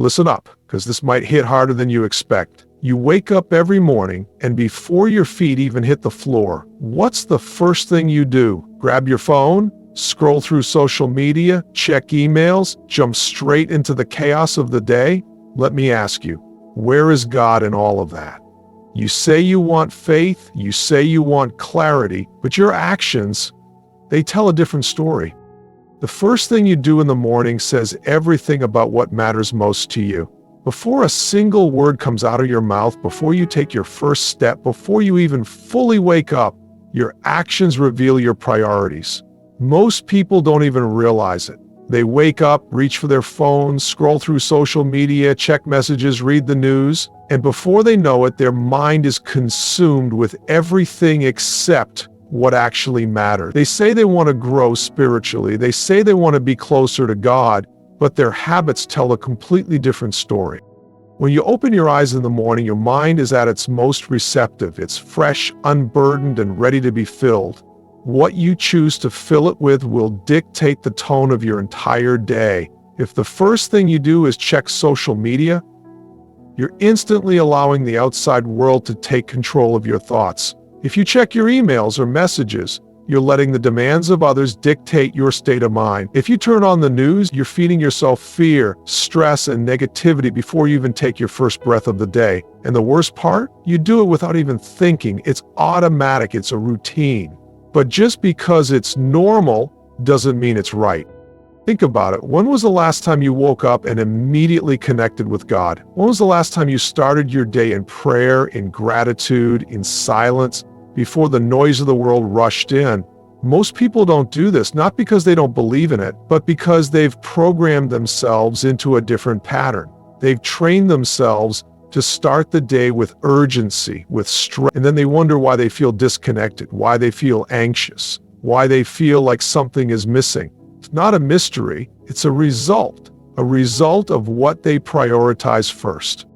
Listen up, because this might hit harder than you expect. You wake up every morning, and before your feet even hit the floor, what's the first thing you do? Grab your phone, scroll through social media, check emails, jump straight into the chaos of the day? Let me ask you, where is God in all of that? You say you want faith, you say you want clarity, but your actions, they tell a different story. The first thing you do in the morning says everything about what matters most to you. Before a single word comes out of your mouth, before you take your first step, before you even fully wake up, your actions reveal your priorities. Most people don't even realize it. They wake up, reach for their phones, scroll through social media, check messages, read the news, and before they know it, their mind is consumed with everything except what actually matters. They say they want to grow spiritually. They say they want to be closer to God, but their habits tell a completely different story. When you open your eyes in the morning, your mind is at its most receptive. It's fresh, unburdened, and ready to be filled. What you choose to fill it with will dictate the tone of your entire day. If the first thing you do is check social media, you're instantly allowing the outside world to take control of your thoughts. If you check your emails or messages, you're letting the demands of others dictate your state of mind. If you turn on the news, you're feeding yourself fear, stress, and negativity before you even take your first breath of the day. And the worst part? You do it without even thinking. It's automatic. It's a routine. But just because it's normal doesn't mean it's right. Think about it. When was the last time you woke up and immediately connected with God? When was the last time you started your day in prayer, in gratitude, in silence, before the noise of the world rushed in? Most people don't do this, not because they don't believe in it, but because they've programmed themselves into a different pattern. They've trained themselves to start the day with urgency, with stress, and then they wonder why they feel disconnected, why they feel anxious, why they feel like something is missing. It's not a mystery, it's a result of what they prioritize first.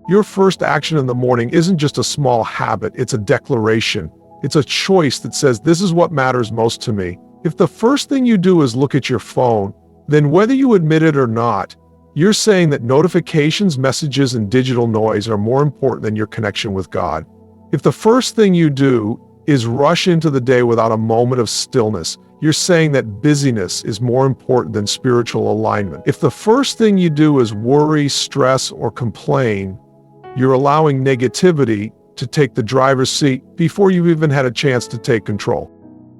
Your first action in the morning isn't just a small habit, it's a declaration. It's a choice that says, this is what matters most to me. If the first thing you do is look at your phone, then whether you admit it or not, you're saying that notifications, messages, and digital noise are more important than your connection with God. If the first thing you do is rush into the day without a moment of stillness, you're saying that busyness is more important than spiritual alignment. If the first thing you do is worry, stress, or complain, you're allowing negativity to take the driver's seat before you've even had a chance to take control.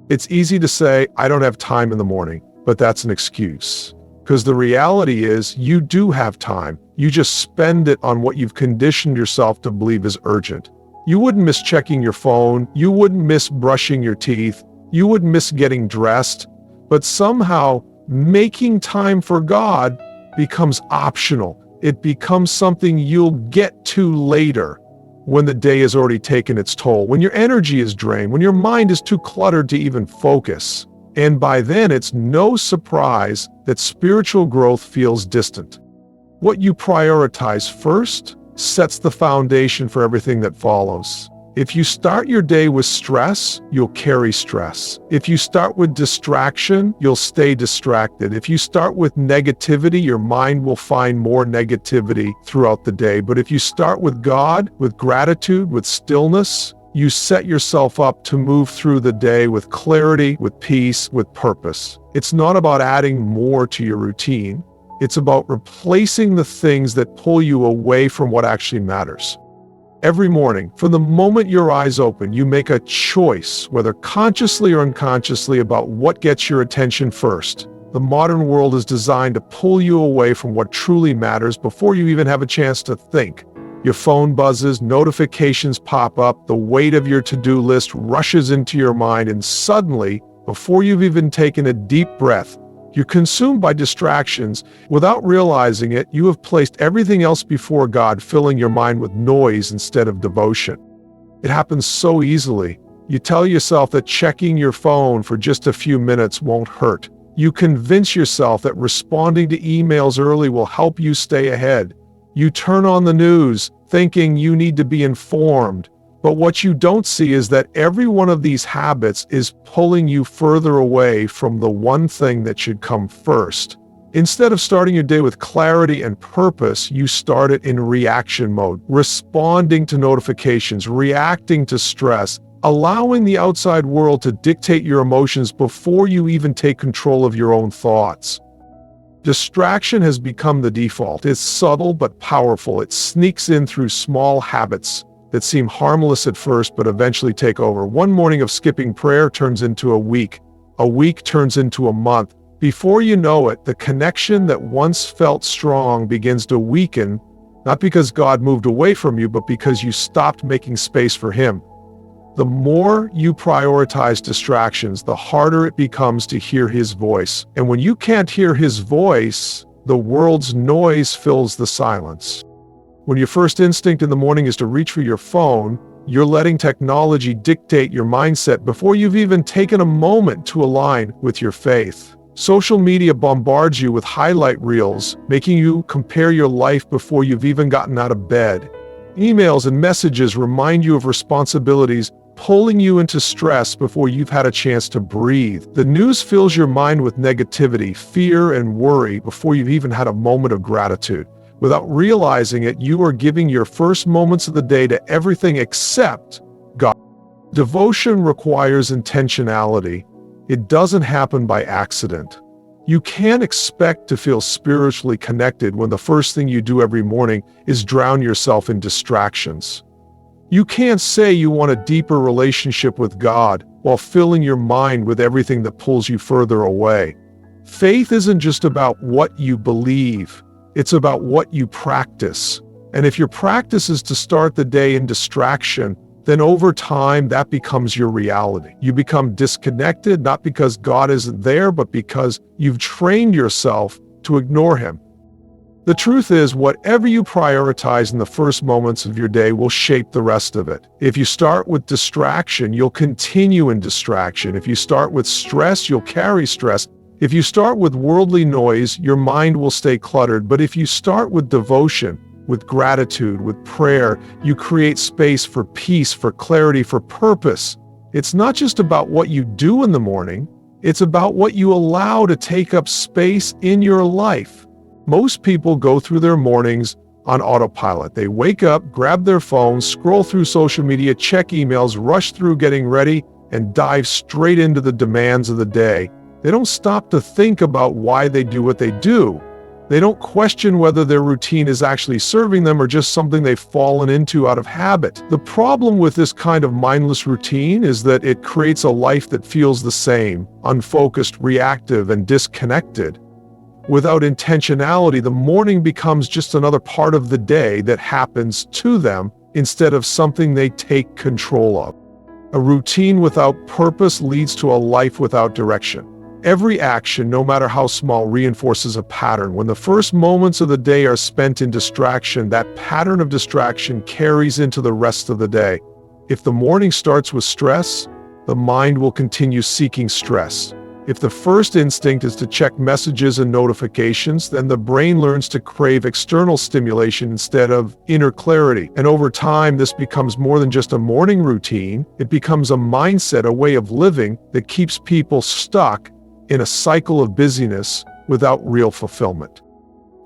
It's easy to say, I don't have time in the morning, but that's an excuse. Because the reality is, you do have time. You just spend it on what you've conditioned yourself to believe is urgent. You wouldn't miss checking your phone. You wouldn't miss brushing your teeth. You wouldn't miss getting dressed. But somehow, making time for God becomes optional. It becomes something you'll get to later, when the day has already taken its toll, when your energy is drained, when your mind is too cluttered to even focus. And by then, it's no surprise that spiritual growth feels distant. What you prioritize first sets the foundation for everything that follows. If you start your day with stress, you'll carry stress. If you start with distraction, you'll stay distracted. If you start with negativity, your mind will find more negativity throughout the day. But if you start with God, with gratitude, with stillness, you set yourself up to move through the day with clarity, with peace, with purpose. It's not about adding more to your routine. It's about replacing the things that pull you away from what actually matters. Every morning, from the moment your eyes open, you make a choice, whether consciously or unconsciously, about what gets your attention first. The modern world is designed to pull you away from what truly matters before you even have a chance to think. Your phone buzzes, notifications pop up, the weight of your to-do list rushes into your mind, and suddenly, before you've even taken a deep breath, you're consumed by distractions. Without realizing it, you have placed everything else before God, filling your mind with noise instead of devotion. It happens so easily. You tell yourself that checking your phone for just a few minutes won't hurt. You convince yourself that responding to emails early will help you stay ahead. You turn on the news, thinking you need to be informed. But what you don't see is that every one of these habits is pulling you further away from the one thing that should come first. Instead of starting your day with clarity and purpose, you start it in reaction mode, responding to notifications, reacting to stress, allowing the outside world to dictate your emotions before you even take control of your own thoughts. Distraction has become the default. It's subtle but powerful. It sneaks in through small habits that seem harmless at first but eventually take over. One morning of skipping prayer turns into a week turns into a month. Before you know it, the connection that once felt strong begins to weaken, not because God moved away from you, but because you stopped making space for Him. The more you prioritize distractions, the harder it becomes to hear His voice. And when you can't hear His voice, the world's noise fills the silence. When your first instinct in the morning is to reach for your phone, you're letting technology dictate your mindset before you've even taken a moment to align with your faith. Social media bombards you with highlight reels, making you compare your life before you've even gotten out of bed. Emails and messages remind you of responsibilities, pulling you into stress before you've had a chance to breathe. The news fills your mind with negativity, fear, and worry before you've even had a moment of gratitude. Without realizing it, you are giving your first moments of the day to everything except God. Devotion requires intentionality. It doesn't happen by accident. You can't expect to feel spiritually connected when the first thing you do every morning is drown yourself in distractions. You can't say you want a deeper relationship with God while filling your mind with everything that pulls you further away. Faith isn't just about what you believe. It's about what you practice. And if your practice is to start the day in distraction, then over time that becomes your reality. You become disconnected, not because God isn't there, but because you've trained yourself to ignore Him. The truth is, whatever you prioritize in the first moments of your day will shape the rest of it. If you start with distraction, you'll continue in distraction. If you start with stress, you'll carry stress. If you start with worldly noise, your mind will stay cluttered. But if you start with devotion, with gratitude, with prayer, you create space for peace, for clarity, for purpose. It's not just about what you do in the morning, it's about what you allow to take up space in your life. Most people go through their mornings on autopilot. They wake up, grab their phones, scroll through social media, check emails, rush through getting ready, and dive straight into the demands of the day. They don't stop to think about why they do what they do. They don't question whether their routine is actually serving them or just something they've fallen into out of habit. The problem with this kind of mindless routine is that it creates a life that feels the same, unfocused, reactive, and disconnected. Without intentionality, the morning becomes just another part of the day that happens to them instead of something they take control of. A routine without purpose leads to a life without direction. Every action, no matter how small, reinforces a pattern. When the first moments of the day are spent in distraction, that pattern of distraction carries into the rest of the day. If the morning starts with stress, the mind will continue seeking stress. If the first instinct is to check messages and notifications, then the brain learns to crave external stimulation instead of inner clarity. And over time, this becomes more than just a morning routine. It becomes a mindset, a way of living that keeps people stuck in a cycle of busyness without real fulfillment.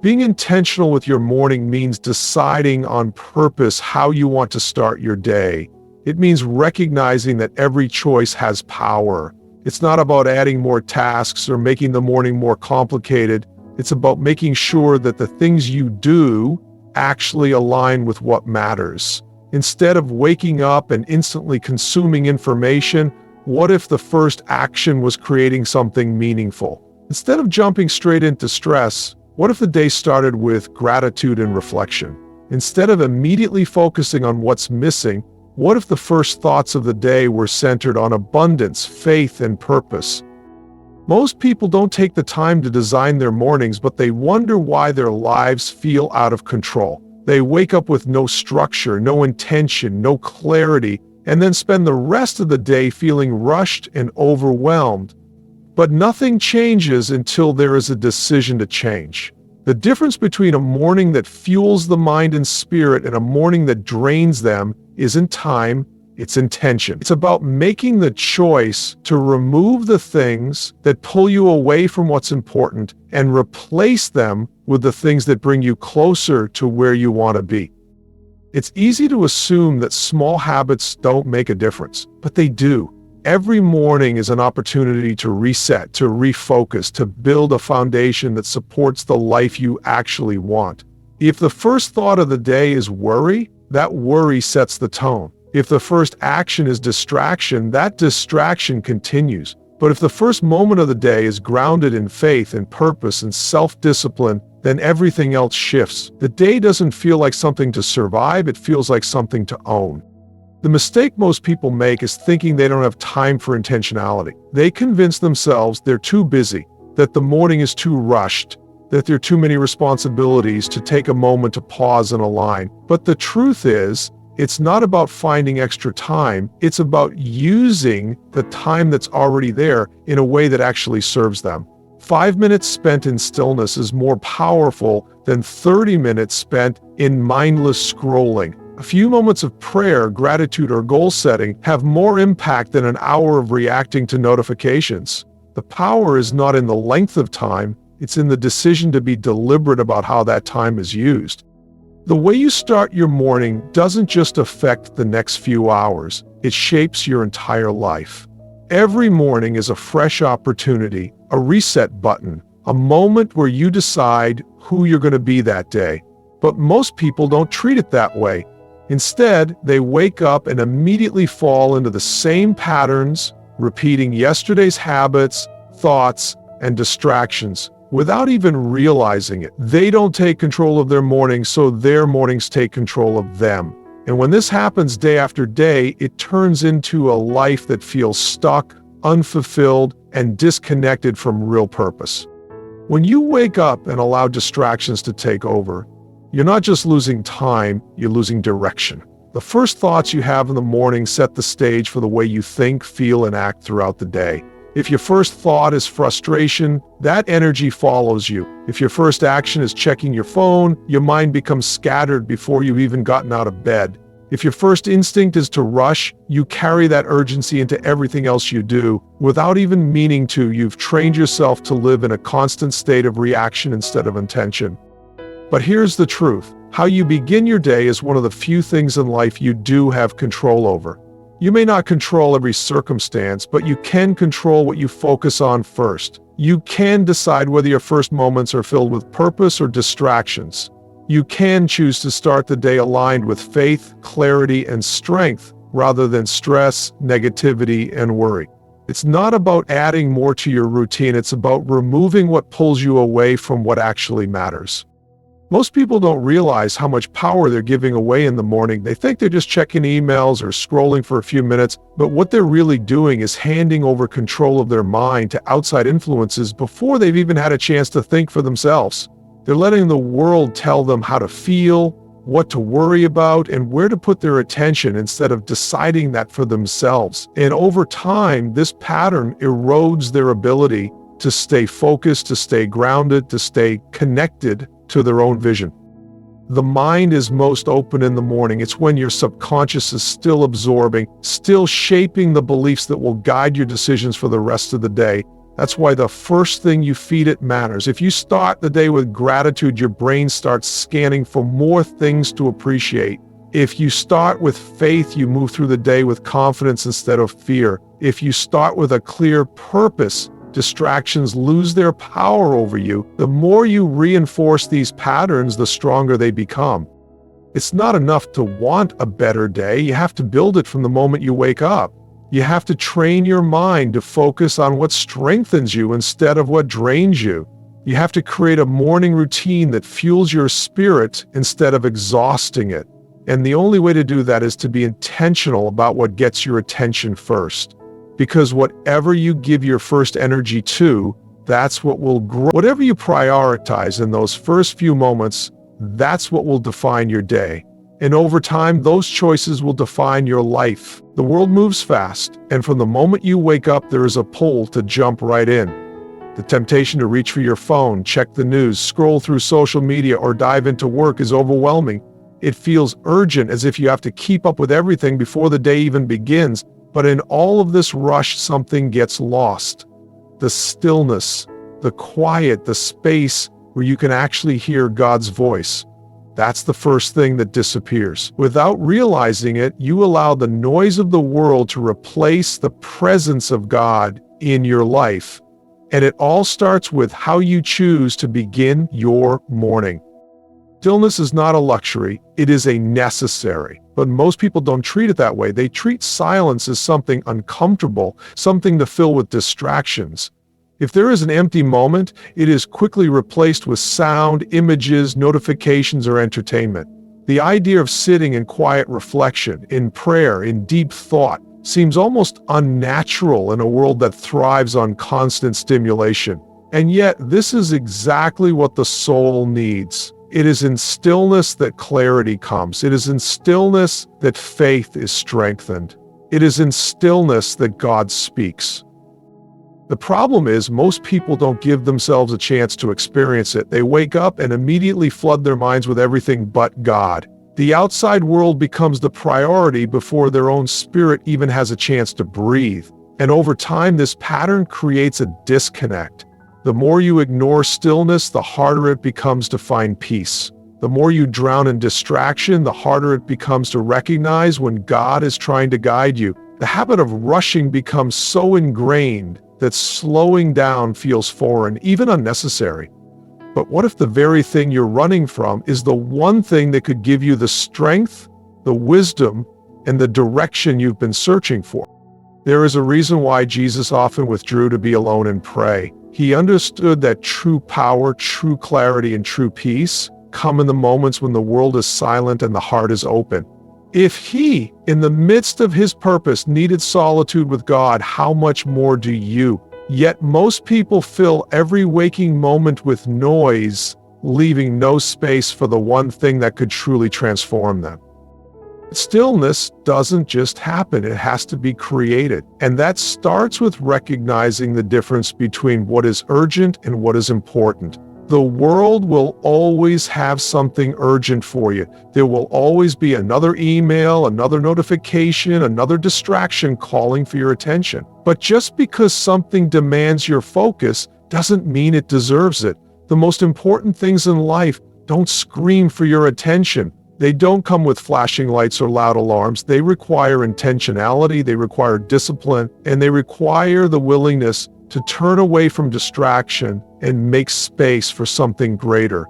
Being intentional with your morning means deciding on purpose how you want to start your day. It means recognizing that every choice has power. It's not about adding more tasks or making the morning more complicated. It's about making sure that the things you do actually align with what matters. Instead of waking up and instantly consuming information, what if the first action was creating something meaningful? Instead of jumping straight into stress, what if the day started with gratitude and reflection? Instead of immediately focusing on what's missing, what if the first thoughts of the day were centered on abundance, faith, and purpose? Most people don't take the time to design their mornings, but they wonder why their lives feel out of control. They wake up with no structure, no intention, no clarity, and then spend the rest of the day feeling rushed and overwhelmed. But nothing changes until there is a decision to change. The difference between a morning that fuels the mind and spirit and a morning that drains them isn't time, it's intention. It's about making the choice to remove the things that pull you away from what's important and replace them with the things that bring you closer to where you want to be. It's easy to assume that small habits don't make a difference, but they do. Every morning is an opportunity to reset, to refocus, to build a foundation that supports the life you actually want. If the first thought of the day is worry, that worry sets the tone. If the first action is distraction, that distraction continues. But if the first moment of the day is grounded in faith and purpose and self-discipline, then everything else shifts. The day doesn't feel like something to survive, it feels like something to own. The mistake most people make is thinking they don't have time for intentionality. They convince themselves they're too busy, that the morning is too rushed, that there are too many responsibilities to take a moment to pause and align. But the truth is, it's not about finding extra time, it's about using the time that's already there in a way that actually serves them. 5 minutes spent in stillness is more powerful than 30 minutes spent in mindless scrolling. A few moments of prayer, gratitude, or goal setting have more impact than an hour of reacting to notifications. The power is not in the length of time, it's in the decision to be deliberate about how that time is used. The way you start your morning doesn't just affect the next few hours, it shapes your entire life. Every morning is a fresh opportunity, a reset button, a moment where you decide who you're going to be that day. But most people don't treat it that way. Instead, they wake up and immediately fall into the same patterns, repeating yesterday's habits, thoughts, and distractions. Without even realizing it, they don't take control of their mornings, so their mornings take control of them. And when this happens day after day, it turns into a life that feels stuck, unfulfilled, and disconnected from real purpose. When you wake up and allow distractions to take over, you're not just losing time, you're losing direction. The first thoughts you have in the morning set the stage for the way you think, feel, and act throughout the day. If your first thought is frustration, that energy follows you. If your first action is checking your phone, your mind becomes scattered before you've even gotten out of bed. If your first instinct is to rush, you carry that urgency into everything else you do. Without even meaning to, you've trained yourself to live in a constant state of reaction instead of intention. But here's the truth. How you begin your day is one of the few things in life you do have control over. You may not control every circumstance, but you can control what you focus on first. You can decide whether your first moments are filled with purpose or distractions. You can choose to start the day aligned with faith, clarity, and strength, rather than stress, negativity, and worry. It's not about adding more to your routine, it's about removing what pulls you away from what actually matters. Most people don't realize how much power they're giving away in the morning. They think they're just checking emails or scrolling for a few minutes, but what they're really doing is handing over control of their mind to outside influences before they've even had a chance to think for themselves. They're letting the world tell them how to feel, what to worry about, and where to put their attention instead of deciding that for themselves. And over time, this pattern erodes their ability to stay focused, to stay grounded, to stay connected to their own vision. The mind is most open in the morning. It's when your subconscious is still absorbing, still shaping the beliefs that will guide your decisions for the rest of the day. That's why the first thing you feed it matters. If you start the day with gratitude, your brain starts scanning for more things to appreciate. If you start with faith, you move through the day with confidence instead of fear. If you start with a clear purpose, distractions lose their power over you. The more you reinforce these patterns, the stronger they become. It's not enough to want a better day. You have to build it from the moment you wake up. You have to train your mind to focus on what strengthens you instead of what drains you. You have to create a morning routine that fuels your spirit instead of exhausting it. And the only way to do that is to be intentional about what gets your attention first. Because whatever you give your first energy to, that's what will grow. Whatever you prioritize in those first few moments, that's what will define your day. And over time, those choices will define your life. The world moves fast, and from the moment you wake up, there is a pull to jump right in. The temptation to reach for your phone, check the news, scroll through social media, or dive into work is overwhelming. It feels urgent, as if you have to keep up with everything before the day even begins. But in all of this rush, something gets lost. The stillness, the quiet, the space where you can actually hear God's voice. That's the first thing that disappears. Without realizing it, you allow the noise of the world to replace the presence of God in your life. And it all starts with how you choose to begin your morning. Stillness is not a luxury, it is a necessary. But most people don't treat it that way. They treat silence as something uncomfortable, something to fill with distractions. If there is an empty moment, it is quickly replaced with sound, images, notifications, or entertainment. The idea of sitting in quiet reflection, in prayer, in deep thought, seems almost unnatural in a world that thrives on constant stimulation. And yet, this is exactly what the soul needs. It is in stillness that clarity comes. It is in stillness that faith is strengthened. It is in stillness that God speaks. The problem is, most people don't give themselves a chance to experience it. They wake up and immediately flood their minds with everything but God. The outside world becomes the priority before their own spirit even has a chance to breathe. And over time, this pattern creates a disconnect. The more you ignore stillness, the harder it becomes to find peace. The more you drown in distraction, the harder it becomes to recognize when God is trying to guide you. The habit of rushing becomes so ingrained that slowing down feels foreign, even unnecessary. But what if the very thing you're running from is the one thing that could give you the strength, the wisdom, and the direction you've been searching for? There is a reason why Jesus often withdrew to be alone and pray. He understood that true power, true clarity, and true peace come in the moments when the world is silent and the heart is open. If he, in the midst of his purpose, needed solitude with God, how much more do you? Yet most people fill every waking moment with noise, leaving no space for the one thing that could truly transform them. Stillness doesn't just happen, it has to be created. And that starts with recognizing the difference between what is urgent and what is important. The world will always have something urgent for you. There will always be another email, another notification, another distraction calling for your attention. But just because something demands your focus doesn't mean it deserves it. The most important things in life don't scream for your attention. They don't come with flashing lights or loud alarms. They require intentionality, they require discipline, and they require the willingness to turn away from distraction and make space for something greater.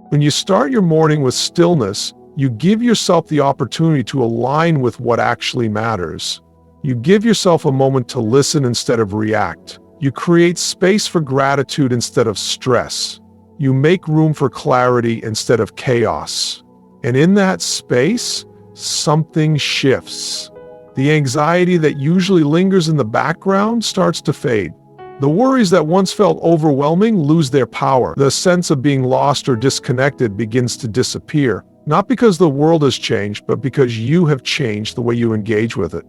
When you start your morning with stillness, you give yourself the opportunity to align with what actually matters. You give yourself a moment to listen instead of react. You create space for gratitude instead of stress. You make room for clarity instead of chaos. And in that space, something shifts. The anxiety that usually lingers in the background starts to fade. The worries that once felt overwhelming lose their power. The sense of being lost or disconnected begins to disappear, not because the world has changed, but because you have changed the way you engage with it.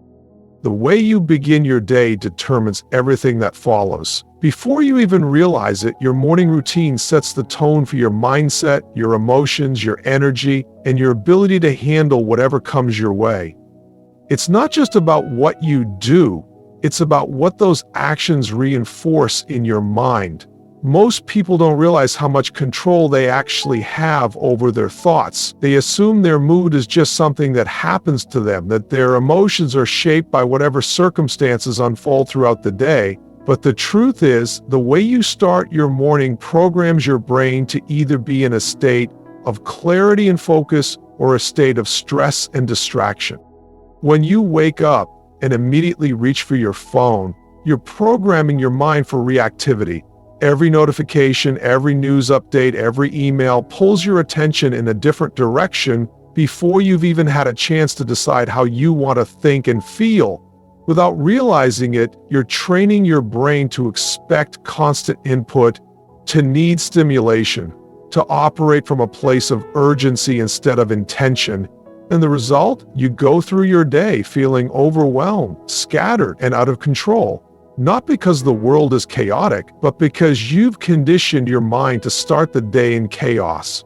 The way you begin your day determines everything that follows. Before you even realize it, your morning routine sets the tone for your mindset, your emotions, your energy, and your ability to handle whatever comes your way. It's not just about what you do, it's about what those actions reinforce in your mind. Most people don't realize how much control they actually have over their thoughts. They assume their mood is just something that happens to them, that their emotions are shaped by whatever circumstances unfold throughout the day. But the truth is, the way you start your morning programs your brain to either be in a state of clarity and focus or a state of stress and distraction. When you wake up and immediately reach for your phone, you're programming your mind for reactivity. Every notification, every news update, every email pulls your attention in a different direction before you've even had a chance to decide how you want to think and feel. Without realizing it, you're training your brain to expect constant input, to need stimulation, to operate from a place of urgency instead of intention. And the result? You go through your day feeling overwhelmed, scattered, and out of control. Not because the world is chaotic, but because you've conditioned your mind to start the day in chaos.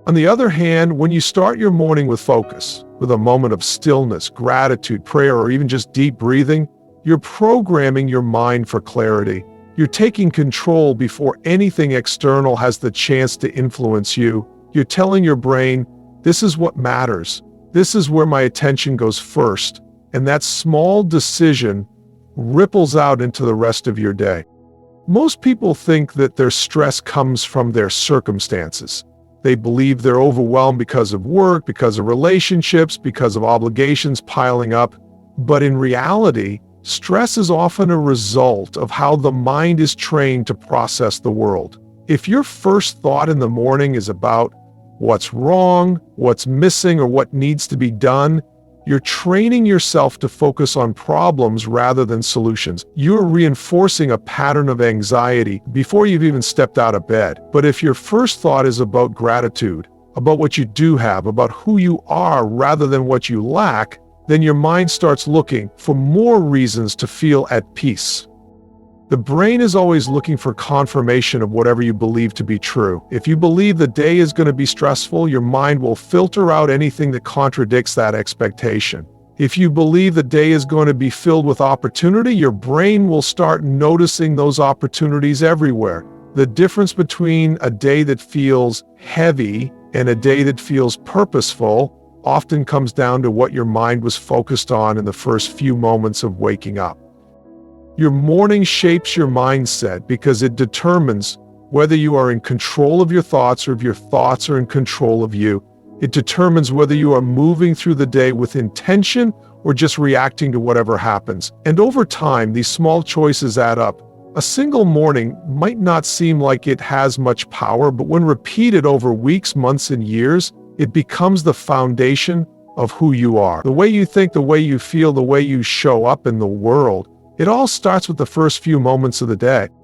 On the other hand, when you start your morning with focus, with a moment of stillness, gratitude, prayer, or even just deep breathing, you're programming your mind for clarity. You're taking control before anything external has the chance to influence you. You're telling your brain, this is what matters. This is where my attention goes first. And that small decision ripples out into the rest of your day. Most people think that their stress comes from their circumstances. They believe they're overwhelmed because of work, because of relationships, because of obligations piling up. But in reality, stress is often a result of how the mind is trained to process the world. If your first thought in the morning is about what's wrong, what's missing, or what needs to be done, you're training yourself to focus on problems rather than solutions. You're reinforcing a pattern of anxiety before you've even stepped out of bed. But if your first thought is about gratitude, about what you do have, about who you are rather than what you lack, then your mind starts looking for more reasons to feel at peace. The brain is always looking for confirmation of whatever you believe to be true. If you believe the day is going to be stressful, your mind will filter out anything that contradicts that expectation. If you believe the day is going to be filled with opportunity, your brain will start noticing those opportunities everywhere. The difference between a day that feels heavy and a day that feels purposeful often comes down to what your mind was focused on in the first few moments of waking up. Your morning shapes your mindset because it determines whether you are in control of your thoughts or if your thoughts are in control of you. It determines whether you are moving through the day with intention or just reacting to whatever happens. And over time, these small choices add up. A single morning might not seem like it has much power, but when repeated over weeks, months, and years, it becomes the foundation of who you are. The way you think, the way you feel, the way you show up in the world. It all starts with the first few moments of the day.